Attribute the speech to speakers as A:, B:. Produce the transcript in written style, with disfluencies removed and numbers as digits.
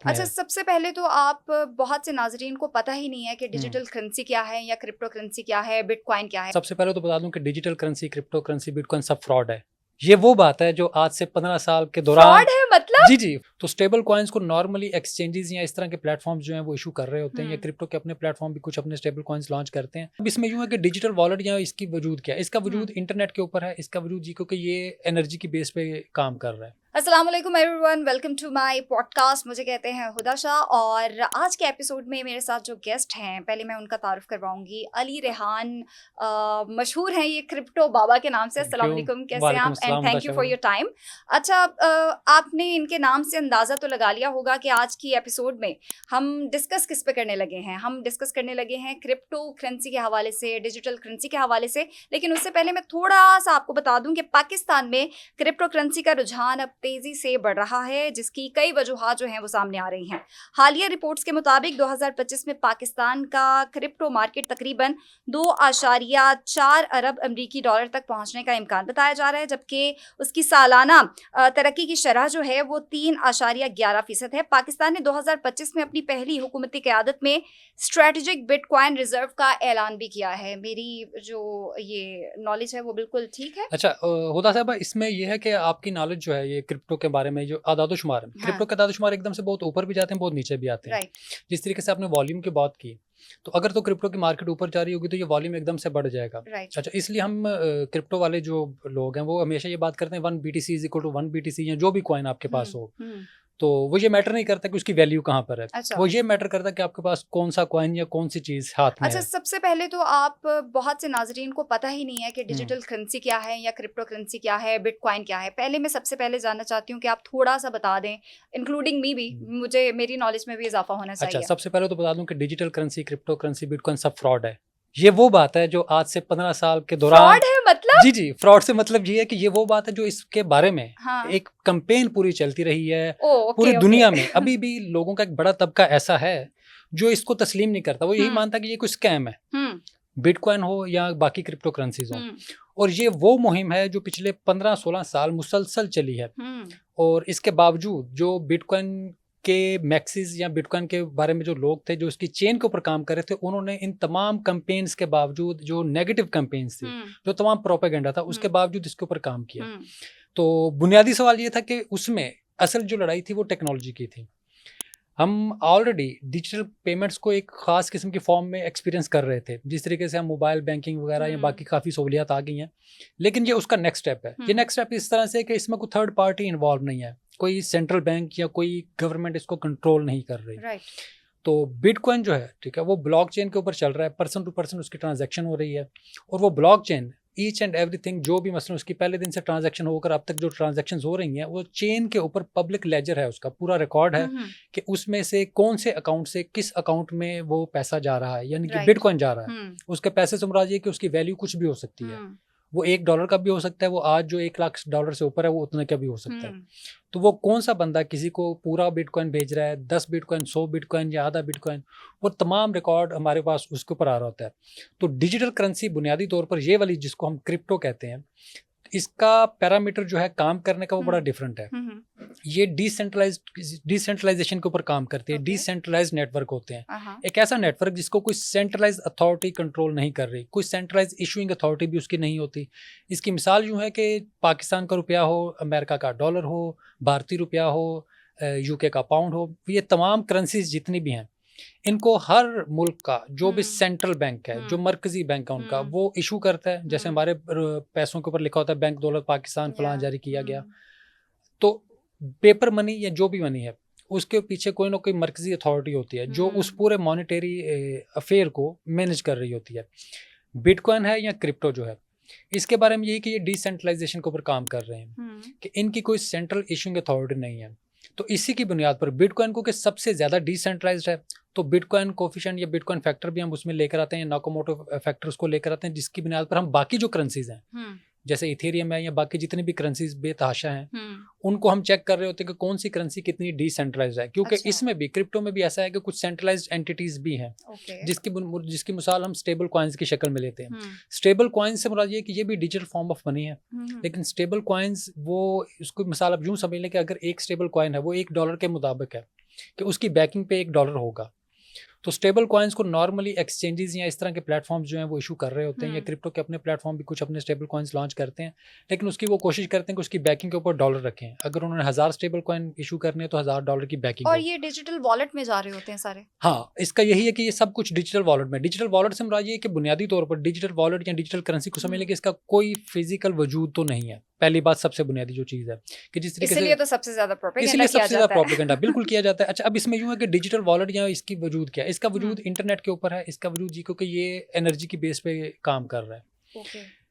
A: अच्छा,
B: है।
A: सबसे पहले तो आप बहुत से नाज़रीन को पता ही नहीं है कि
B: हुँ।
A: डिजिटल करेंसी क्या है या क्रिप्टो करेंसी क्या है, बिटकॉइन क्या है।
B: सबसे पहले तो बता दूँ कि digital currency, crypto currency, bitcoin सब फ्रॉड है। ये वो बात है जो आज से 15 साल के दौरान
A: फ्रॉड है मतलब?
B: जी, जी। तो स्टेबल कॉइन्स को नॉर्मली एक्सचेंजेस या इस तरह के प्लेटफ़ॉर्म्स जो हैं वो इश्यू कर रहे होते हैं, या
A: हुँ,
B: क्रिप्टो के अपने प्लेटफ़ॉर्म भी कुछ अपने स्टेबल कॉइन्स लॉन्च करते हैं। अब इसमें यूँ है कि डिजिटल वॉलेट या इसकी वजूद क्या है? इसका
A: हुँ।
B: वजूद इंटरनेट के ऊपर है, इसका वजूद जी क्योंकि ये एनर्जी की बेस पे काम कर रहा है।
A: अस्सलाम वालेकुम everyone, welcome to my podcast. मुझे कहते हैं हुदा शाह और आज के एपिसोड में मेरे साथ जो गेस्ट हैं, पहले मैं उनका तारुफ करवाऊंगी। अली रेहान मशहूर हैं ये क्रिप्टो बाबा के नाम से।
B: थैंक
A: अस्सलाम
B: यू।
A: वालेकुम, कैसे हैं
B: वालेकुम
A: आप? एंड
B: अस्सलाम
A: thank you
B: Mudasha
A: for
B: Begum.
A: Your time. अच्छा, आपने इनके नाम से अंदाज़ा तो लगा लिया होगा कि आज की एपिसोड में हम डिस्कस किस पे करने लगे हैं। हम डिस्कस करने लगे हैं क्रिप्टो करेंसी के हवाले से, डिजिटल करेंसी के हवाले से। लेकिन उससे पहले मैं थोड़ा सा आपको बता दूं कि पाकिस्तान में क्रिप्टो करेंसी का रुझान अब तेजी से बढ़ रहा है, जिसकी कई वजूहात जो हैं वो सामने आ रही हैं। हालिया रिपोर्ट्स के मुताबिक 2025 में पाकिस्तान का क्रिप्टो मार्केट तकरीबन 2.4 अरब अमरीकी डॉलर तक पहुंचने का इम्कान बताया जा रहा है, जबकि उसकी सालाना तरक्की की शरह जो है वो 3.11% है। पाकिस्तान ने 2025 में अपनी पहली हुकूमती क़यादत में स्ट्रेटेजिक बिटकॉइन रिजर्व का ऐलान भी किया है। मेरी जो ये नॉलेज है वो बिल्कुल ठीक है?
B: अच्छा, हुदा साहब, इसमें ये है कि आपकी नॉलेज जो है ये क्रिप्टो के बारे में, जो आदाद-ओ-शुमार है,
A: हाँ,
B: क्रिप्टो के आदाद-ओ-शुमार एकदम से बहुत ऊपर भी जाते हैं, बहुत नीचे भी आते हैं।
A: राइट,
B: जिस तरीके से आपने वॉल्यूम की बात की, तो अगर तो क्रिप्टो की मार्केट ऊपर जा रही होगी तो ये वॉल्यूम एकदम से बढ़ जाएगा।
A: राइट।
B: अच्छा, इसलिए हम क्रिप्टो वाले जो लोग हैं वो हमेशा ये बात करते हैं 1 BTC is equal to 1 BTC, या जो भी कॉइन आपके
A: हुँ,
B: पास हो।
A: हुँ।
B: तो वो ये मैटर नहीं करता कि उसकी वैल्यू कहाँ पर है।
A: अच्छा।
B: वो ये मैटर करता है कि आपके पास कौन-सा कॉइन या कौन-सी चीज़ हाथ में
A: अच्छा,
B: है।
A: सबसे पहले तो आप बहुत से नाज़रीन को पता ही नहीं है कि
B: हुँ।
A: डिजिटल करेंसी क्या है या क्रिप्टो करेंसी क्या है, बिटकॉइन क्या है। पहले मैं सबसे पहले जानना चाहती हूँ कि आप थोड़ा-सा बता दें, इंक्लूडिंग मी भी,
B: हुँ।
A: मुझे मेरी नॉलेज में भी इज़ाफ़ा होना
B: अच्छा,
A: चाहिए।
B: सबसे पहले तो बता दूँ कि digital currency, crypto currency, bitcoin सब फ्रॉड है। ये वो बात है जो आज से 15 साल के दौरान
A: फ्रॉड है मतलब?
B: जी, जी, फ्रॉड से मतलब ये है कि ये वो बात है जो इसके बारे में
A: हाँ।
B: एक कैंपेन पूरी चलती रही है,
A: ओह!
B: पूरी
A: ओके, ओके।
B: दुनिया में। अभी भी लोगों का एक बड़ा तबका ऐसा है जो इसको तस्लीम नहीं करता। वो यही
A: हुँ,
B: मानता है कि ये कोई स्कैम है,
A: हुँ,
B: बिटकॉइन हो या बाकी क्रिप्टो करेंसीज़ हों।
A: हुँ,
B: और ये वो मुहिम है जो पिछले 15-16 साल मुसलसल चली है।
A: हुँ,
B: और इसके बावजूद जो बिटकॉइन के मैक्सिस या बिटकॉइन के बारे में जो लोग थे जो इसकी चेन के ऊपर काम कर रहे थे, उन्होंने इन तमाम कैंपेन्स के बावजूद, जो नेगेटिव कैंपेन्स थी,
A: हुँ,
B: जो तमाम प्रोपेगेंडा था, उसके
A: हुँ,
B: बावजूद इसके ऊपर काम किया।
A: हुँ,
B: तो बुनियादी सवाल ये था कि उसमें असल जो लड़ाई थी वो टेक्नोलॉजी की थी। हम ऑलरेडी डिजिटल पेमेंट्स को एक ख़ास किस्म की फ़ॉर्म में एक्सपीरियंस कर रहे थे। जिस तरीके से हम मोबाइल बैंकिंग वगैरह या
A: हुँ,
B: बाकी काफ़ी सहूलियत आ गई हैं। लेकिन ये उसका नेक्स्ट स्टेप है। ये
A: हुँ,
B: नेक्स्ट स्टेप इस तरह से है कि इसमें कोई थर्ड पार्टी इन्वॉल्व नहीं है। कोई सेंट्रल बैंक या कोई गवर्नमेंट इसको कंट्रोल नहीं कर रही।
A: राइट।
B: तो बिटकॉइन जो है, ठीक है, वो ब्लॉकचेन के ऊपर चल रहा है, पर्सन टू पर्सन उसकी ट्रांजैक्शन हो रही है। और वो ब्लॉकचेन ईच एंड एवरीथिंग जो भी मसलन उसकी पहले दिन से ट्रांजैक्शन होकर अब तक जो ट्रांजैक्शंस हो रही हैं, वो चेन के ऊपर पब्लिक लेजर है, उसका पूरा रिकॉर्ड
A: हुँ,
B: है
A: हुँ,
B: कि उसमें से कौन से अकाउंट से किस अकाउंट में वो पैसा जा रहा है, यानी कि
A: राइट।
B: बिटकॉइन जा रहा है।
A: हुँ,
B: उसके पैसे से मुराद ये है कि उसकी वैल्यू कुछ भी हो सकती है।
A: हुँ,
B: वो $1 का भी हो सकता है, वो आज जो $1,00,000 से ऊपर है वो उतने का भी हो सकता है।
A: हुँ,
B: तो वो कौन-सा बंदा किसी को पूरा बिटकॉइन भेज रहा है, 10 बिटकॉइन, 100 बिटकॉइन या आधा बिटकॉइन, वो तमाम रिकॉर्ड हमारे पास उसके ऊपर आ रहा होता है। तो डिजिटल करेंसी बुनियादी तौर पर ये वाली जिसको हम क्रिप्टो कहते हैं, इसका पैरामीटर जो है काम करने का वो बड़ा
A: हुँ,
B: डिफरेंट है।
A: हुँ, हुँ,
B: ये डिसेंट्रलाइजेशन के ऊपर काम करती है,
A: ओके।
B: डिसेंट्रलाइज्ड नेटवर्क होते हैं।
A: हाँ।
B: एक ऐसा नेटवर्क जिसको कोई सेंट्रलाइज्ड अथॉरिटी कंट्रोल नहीं कर रही, कोई सेंट्रलाइज्ड इशूइंग अथॉरिटी भी उसकी नहीं होती। इसकी मिसाल यूँ है कि पाकिस्तान का रुपया हो, अमेरिका का डॉलर हो, भारतीय रुपया हो, यूके का पाउंड हो, ये तमाम करेंसीज जितनी भी हैं, इनको हर मुल्क का जो भी
A: हुँ,
B: सेंट्रल बैंक है, जो
A: हुँ,
B: मरकज़ी बैंक है उनका,
A: हुँ,
B: वो इशू करता है। जैसे
A: हुँ,
B: हमारे पैसों के ऊपर लिखा होता है बैंक दौलत पाकिस्तान
A: या
B: फलां जारी किया गया।
A: हुँ,
B: तो पेपर मनी या जो भी मनी है, उसके पीछे कोई ना कोई मरकज़ी अथॉरिटी होती है जो उस
A: हुँ,
B: पूरे मॉनेटरी अफेयर को मैनेज कर रही होती है। बिटकॉइन है या क्रिप्टो जो है, इसके बारे में यही कि ये डिसेंट्रलाइजेशन के ऊपर काम कर रहे हैं,
A: हुँ,
B: कि इनकी कोई सेंट्रल इशूइंग अथॉरिटी नहीं है। तो इसी की बुनियाद पर बिटकॉइन को कि सबसे ज़्यादा डिसेंट्रलाइज्ड है, तो बिटकॉइन कोएफिशिएंट या बिटकॉइन फैक्टर भी हम उसमें लेकर आते हैं, नाकामोटो फैक्टर उसको लेकर आते हैं, जिसकी बुनियाद पर हम बाकी जो करेंसीज़ हैं,
A: हुँ,
B: जैसे इथेरियम है या बाकी जितनी भी करेंसीज बेतहाशा हैं,
A: हम्म,
B: उनको हम चेक कर रहे होते हैं कि कौन सी करेंसी कितनी डिसेंट्रलाइज्ड है, क्योंकि
A: अच्छा।
B: इसमें भी क्रिप्टो में भी ऐसा है कि कुछ सेंट्रलाइज्ड एंटिटीज भी हैं
A: ओके।
B: जिसकी मिसाल हम स्टेबल कॉइन्स की शक्ल में लेते हैं।
A: हम्म,
B: स्टेबल कॉइन्स से मुराद ये है कि ये भी डिजिटल फॉर्म ऑफ मनी है,
A: हम्म,
B: लेकिन स्टेबल कॉइन्स वो उसको मिसाल आप यूं समझ लें कि अगर एक स्टेबल कॉइन है वो $1 के मुताबिक है कि उसकी बैकिंग पे $1 होगा, तो स्टेबल कॉइन्स को नॉर्मली एक्सचेंजेस या इस तरह के प्लेटफॉर्म्स जो हैं वो इशू कर रहे होते हैं, या क्रिप्टो के अपने प्लेटफॉर्म भी कुछ अपने स्टेबल कॉइन्स लॉन्च करते हैं, लेकिन उसकी वो कोशिश करते हैं कि उसकी बैकिंग के ऊपर डॉलर रखें। अगर उन्होंने 1000 स्टेबल कॉइन इशू करने हैं तो $1000 की बैकिंग
A: और
B: हो।
A: ये डिजिटल वॉलेट में जा रहे होते हैं सारे?
B: हाँ, इसका यही है कि ये सब कुछ डिजिटल वॉलेट में, डिजिटल वॉलेट से मुराद ये है कि बुनियादी तौर पर डिजिटल वॉलेट या डिजिटल करेंसी को समझ लें कि इसका कोई फिजिकल वजूद तो नहीं है। पहली बात, सबसे बुनियादी जो चीज़ है कि जिस तरीके
A: इसलिए
B: से
A: तो सबसे ज्यादा प्रोपेगेंडा
B: इसलिए
A: किया
B: सबसे ज़्यादा
A: जाता है।
B: प्रोपेगेंडा बिल्कुल किया जाता है। अच्छा, अब इसमें यूँ है कि डिजिटल वॉलेट या इसकी वजूद क्या है? इसका वजूद
A: हम्म,
B: इंटरनेट के ऊपर है, इसका वजूद जी क्योंकि ये एनर्जी की बेस पे काम कर रहा है।
A: ओके।